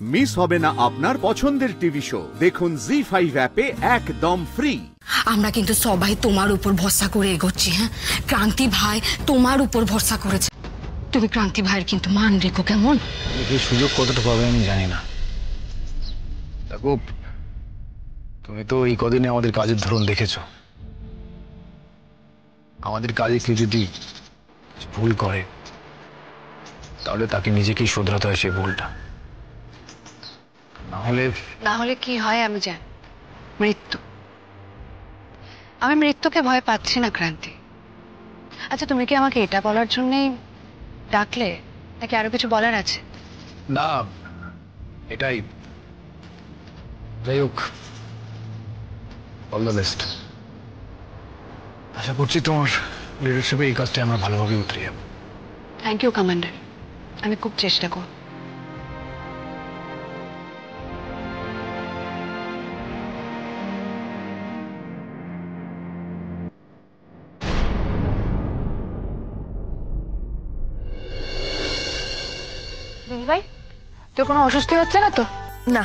Miss হবে না আপনার পছন্দের টিভি শো। দেখুন জি5 অ্যাপে একদম ফ্রি। আমরা কিন্তু সবাই তোমার উপর ভরসা করে এগোচ্ছি। হ্যাঁ, ক্রান্তি ভাই তোমার উপর ভরসা করেছে। তুমি ক্রান্তি ভাইয়ের কিন্তু মান রেখো, কেমন? এই সুযোগ কতটা পাবে আমি জানি না। দেখো, তুমি তো এই কদিনে আমাদের কাজের ধরন দেখেছো। আমাদের কাজে কেউ যদি ভুল করে তাহলে তাকে নিজেকেই শোধরাতে হয় সেই ভুলটা। না হলে কি হয় আমি জানি, মৃত্যু। আমি মৃত্যুকে ভয় পাচ্ছি না ক্রান্তি। আচ্ছা, তুমি কি আমাকে এটা বলার জন্যই ডাকলে নাকি আরো কিছু বলার আছে? না, এটাই। যাই হোক, অল দ্য বেস্ট। আশা করছি তোমার লিডারশিপে এই কাজটা আমরা ভালোভাবে উতরে যাব। থ্যাংক ইউ কমান্ডার, আমি খুব চেষ্টা করব। ভাই, তোর কোনো অস্বস্তি হচ্ছে না তো? না।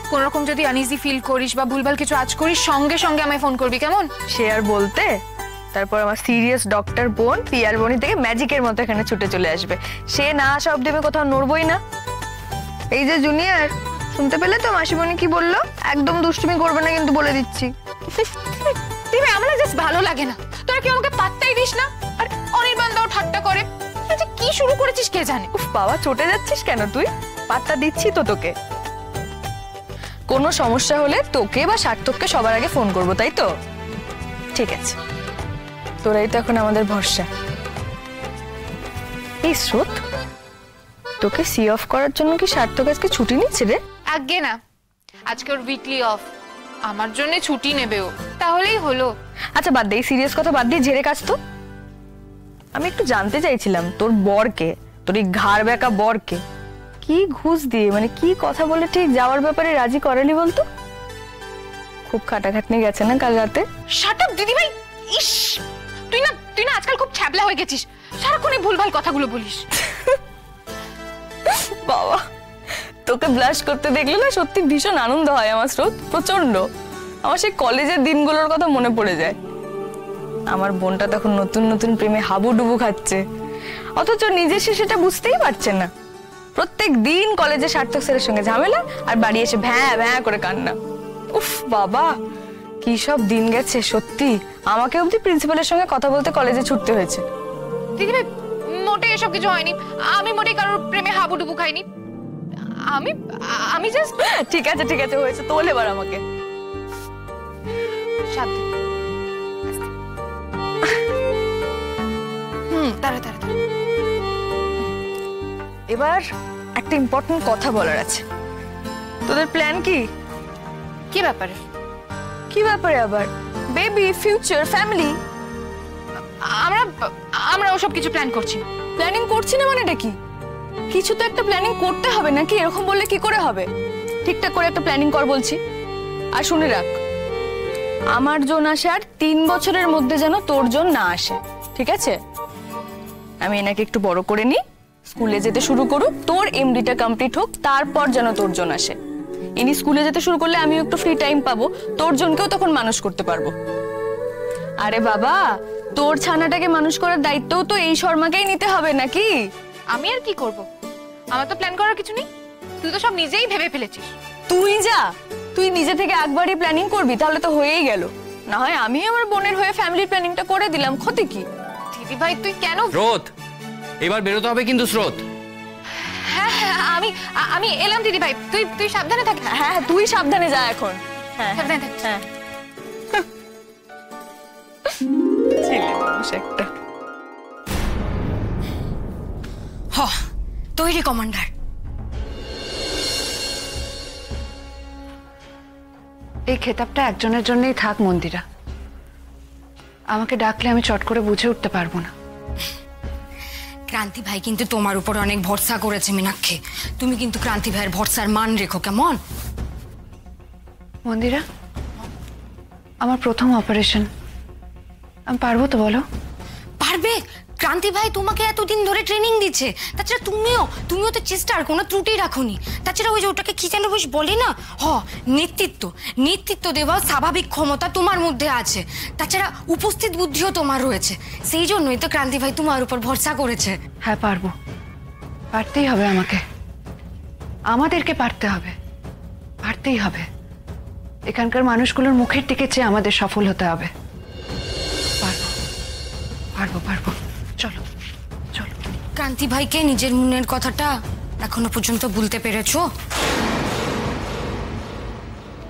কোন রকম যদি আনইজি ফিল করিস বা ভুলভাল কিছু আজ করিস, সঙ্গে সঙ্গে আমায় ফোন করবি, কেমন? সে আর বলতে, তারপর আমার সিরিয়াস ডক্টর বোন পিয়ার বনি থেকে ম্যাজিকের মতো এখানে ছুটে চলে আসবে। সে না আসা অব্দি আমি কোথাও নড়বই না। এই যে জুনিয়র, শুনতে পেলে তো মাসিমণি কি বললো? একদম দুষ্টুমি করবে না কিন্তু, বলে দিচ্ছি। দিবে, আমার জাস্ট ভালো লাগে না, তোরা কি আমাকে পাত্তাই দিস না? আর অনির্বাণদাও ঠাট্টা করে। কি শুরু করেছিস কে জানে। উফ বাবা, চটে যাচ্ছিস কেন তুই? পাত্তা দিচ্ছি তো তোকে। কোনো সমস্যা হলে তোকে বা সার্থককে সবার আগে ফোন করবো, তাই তো? ঠিক আছে, তোরাই তো এখন আমাদের ভরসা। এই স্রোত, তোকে সি অফ করার জন্য কি সার্থক আজকে ছুটি নিচ্ছে রে? আগে না, আজকে ওর উইকলি অফ, আমার জন্য ছুটি নেবে ও, তাহলেই হলো। আচ্ছা বাদ দে, এই সিরিয়াস কথা বাদ দিয়ে ঝেড়ে কাজ তো। আমি একটু জানতে চাইছিলাম তোর বরকে, তোর এই ঘাড় ব্যাকা বরকে কি ঘুষ দিয়ে, মানে কি কথা বলে ঠিক যাওয়ার ব্যাপারে রাজি করালি বলতো? খুব খাটাখাটনি গেছে না কাল রাতে? শাট আপ দিদি ভাই। ইস, তুই না আজকাল খুব ছ্যাবলা হয়ে গেছিস, সারাক্ষণই ভুলভাল কথাগুলো বলিস। বাবা, তোকে ব্লাশ করতে দেখলে না সত্যি ভীষণ আনন্দ হয় আমার স্রোত, প্রচন্ড। আমার সেই কলেজের দিনগুলোর কথা মনে পড়ে যায়। আমার বোনটা তখন নতুন নতুন প্রেমে হাবুডুবু খাচ্ছে, অথচ নিজে সে সেটা বুঝতেই পারছে না। প্রত্যেক দিন কলেজে সার্থক স্যারের সঙ্গে ঝামেলা, আর বাড়ি এসে ভ্যাঁ ভ্যাঁ করে কান্না। উফ বাবা, কি সব দিন গেছে সত্যি। আমাকে অবধি প্রিন্সিপালের সঙ্গে কথা বলতে কলেজে ছুটতে হয়েছে। দিদি ভাই, মোটে এসব কিছু হয়নি। আমি মোটে কারোর প্রেমে হাবুডুবু খাইনি। আমি জাস্ট। ঠিক আছে ঠিক আছে, হয়েছে, তোল এবার আমাকে। তাড়াতাড়ি। এবার একটা ইম্পর্টেন্ট কথা বলার আছে। তোদের প্ল্যান কি? কি ব্যাপারে? কি ব্যাপারে আবার? Baby, future, family. আমরা ওসব কিছু প্ল্যান করছি না। প্ল্যানিং করছি না মানেটা কি? কিছু তো একটা প্ল্যানিং করতে হবে নাকি? এরকম বললে কি করে হবে? ঠিকঠাক করে একটা প্ল্যানিং কর বলছি। আর শুনে রাখ, আমার জোন আসে আর 3 বছরের মধ্যে যেন তোর জোন না আসে, ঠিক আছে? আমি এনাকে একটু বড় করে নিই, স্কুলে যেতে শুরু করুক, তোর এমডিটা কমপ্লিট হোক, তারপর যেন তোর জোন আসে। ইনি স্কুলে যেতে শুরু করলে আমিও একটু ফ্রি টাইম পাবো, তোর জনকেও তখন মানুষ করতে পারবো। আরে বাবা, তোর ছানাটাকে মানুষ করার দায়িত্বও তো এই শর্মাকেই নিতে হবে নাকি? আমি আর কি করব? আমার তো প্ল্যান করার কিছু নেই, তুই তো সব নিজেই ভেবে ফেলেছিস। তুই যা, তুই নিজে থেকে একবারই প্ল্যানিং করবি, তাহলে তো হয়েই গেল। না হয় আমি আমার বোনের হয়ে ফ্যামিলির প্ল্যানিংটা করে দিলাম, ক্ষতি কি? দিদি ভাই, তুই কেন? স্রোত, এবার বেরোতে হবে কিন্তু স্রোত। হ্যাঁ হ্যাঁ, আমি এলাম দিদি ভাই, তুই সাবধানে থাক। হ্যাঁ, তুই সাবধানে যা এখন। হ্যাঁ সাবধানে থাক। হ্যাঁ, ছেলে মানুষ একটা। তৈরি কমান্ডার। এই খেতাবটা একজনের জন্যই থাক মন্দিরা। আমাকে ডাকলে আমি চট করে বুঝে উঠতে পারবো না। ক্রান্তি ভাই কিন্তু তোমার উপর অনেক ভরসা করেছে মীনাক্ষী, তুমি কিন্তু ক্রান্তি ভাইয়ের ভরসার মান রেখো, কেমন? মন্দিরা, আমার প্রথম অপারেশন, আমি পারবো তো বলো? পারবে? ক্রান্তি ভাই তোমাকে এতদিন ধরে ট্রেনিং দিচ্ছে, তাছাড়া তুমিও তো চেষ্টার কোনো ত্রুটি রাখোনি। তাছাড়া ওই যে ওটাকে কি যেন বেশ বলে না, নেতৃত্ব দেওয়ার স্বাভাবিক ক্ষমতা তোমার মধ্যে আছে, তাছাড়া উপস্থিত বুদ্ধিও তোমার রয়েছে। সেই জন্যই তো ক্রান্তি ভাই তোমার উপর ভরসা করেছে। হ্যাঁ পারবো, পারতেই হবে, আমাদেরকে পারতে হবে, পারতেই হবে। এখানকার মানুষগুলোর মুখের দিকে চেয়ে আমাদের সফল হতে হবে। পারবো, চলো চলো। ক্রান্তি ভাইকে নিজের মনের কথাটা এখনো পর্যন্ত বলতে পেরেছো?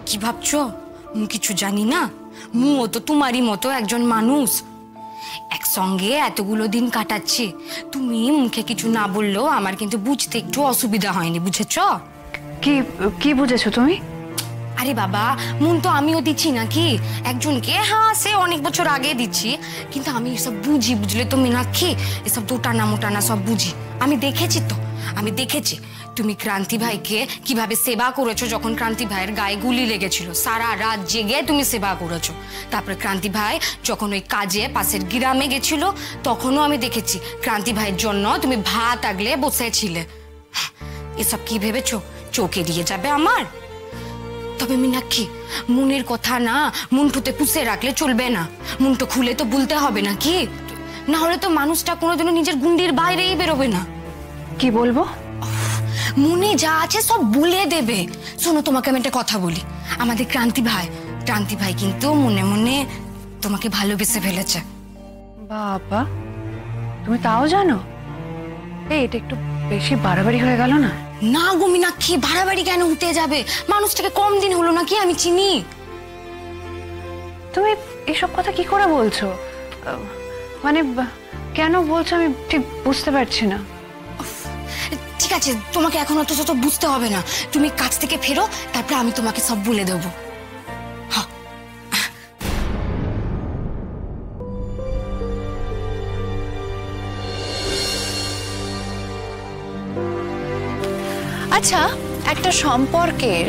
কি ভাবছো কিছু জানি না? মুও তো তোমারই মতো একজন মানুষ, একসঙ্গে এতগুলো দিন কাটাচ্ছি। তুমি মুখে কিছু না বললেও আমার কিন্তু বুঝতে একটু অসুবিধা হয়নি, বুঝেছো? কি বুঝেছো তুমি? আরে বাবা, মন তো আমিও দিচ্ছি নাকি একজনকে, হ্যাঁ সে অনেক বছর আগে দিচ্ছি, কিন্তু আমি এসব বুঝি, বুঝলে তো মীনাক্ষী, এসব দোটানা মোটানা সব বুঝি। আমি দেখেছি তুমি ক্রান্তি ভাইকে কিভাবে সেবা করেছো। যখন ক্রান্তি ভাইয়ের গায়ে গুলি লেগেছিল, সারা রাত জেগে তুমি সেবা করেছো। তারপরে ক্রান্তি ভাই যখন ওই কাজে পাশের গ্রামে গেছিল, তখনও আমি দেখেছি ক্রান্তি ভাইয়ের জন্য তুমি ভাত আগলে বসেছিলে। এসব কি ভেবেছো চোখে দিয়ে যাবে আমার? তবে মীনাক্ষী, মনের কথা না মুন্টুতে পুষে রাখলে চলবে না, মুন্টু খুলে তো বলতে হবে নাকি, না হলে তো মানুষটা কোনোদিনও নিজের গুন্ডির বাইরেই বেরোবে না। কি বলবো? মনে যা আছে সব বলে দেবে। শোনো, তোমাকে আমি একটা কথা বলি, আমাদের ক্রান্তি ভাই কিন্তু মনে মনে তোমাকে ভালোবেসে ফেলেছে। বাবা, তুমি তাও জানো? এটা একটু বেশি বাড়াবাড়ি হয়ে গেল না? না গো মীনাক্ষী, বাড়াবাড়ি কেন হতে যাবে? মানুষটাকে কম দিন হলো নাকি আমি চিনি। তুমি এসব কথা কি করে বলছো? মানে কেন বলছো আমি ঠিক বুঝতে পারছি না। ঠিক আছে, তোমাকে এখন অত শত বুঝতে হবে না, তুমি কাজ থেকে ফেরো, তারপর আমি তোমাকে সব বলে দেবো। আচ্ছা, একটা সম্পর্কের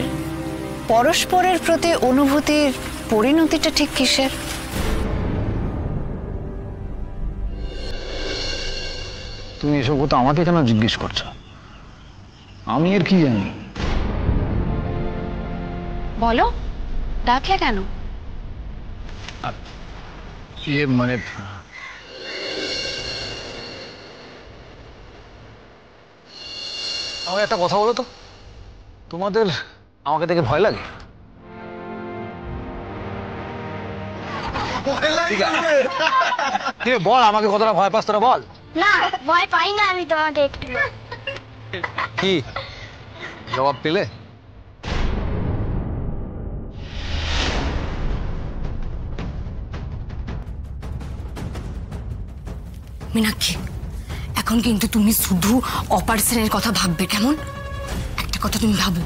পরস্পরের প্রতি অনুভূতির পরিণতিটা ঠিক কিসের? তুমি এসব কথা আমাকে কেন জিজ্ঞেস করছো? আমি আর কি জানি? বলো, ডাকলে কেন? মানে আমাকে একটা কথা বলো তো, তোমাদের আমাকে দেখে ভয় লাগে? বল আমাকে, কতটা ভয় পাস তোরা বল। না, ভয় পাই না আমি তোমাকে একটু। কি জবাব পেলে? মীনাক্ষী, এখন কিন্তু তুমি শুধু অপারেশনের কথা ভাববে, কেমন? একটা কথা তুমি ভাবো,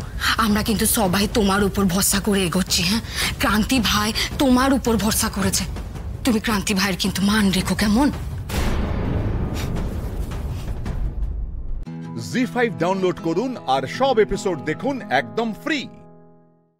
আমরা কিন্তু সবাই তোমার উপর ভরসা করে এগোচ্ছি। হ্যাঁ, ক্রান্তি ভাই তোমার উপর ভরসা করেছে, তুমি ক্রান্তি ভাইয়ের কিন্তু মান রেখো, কেমন? জি5 ডাউনলোড করুন আর সব এপিসোড দেখুন একদম ফ্রি।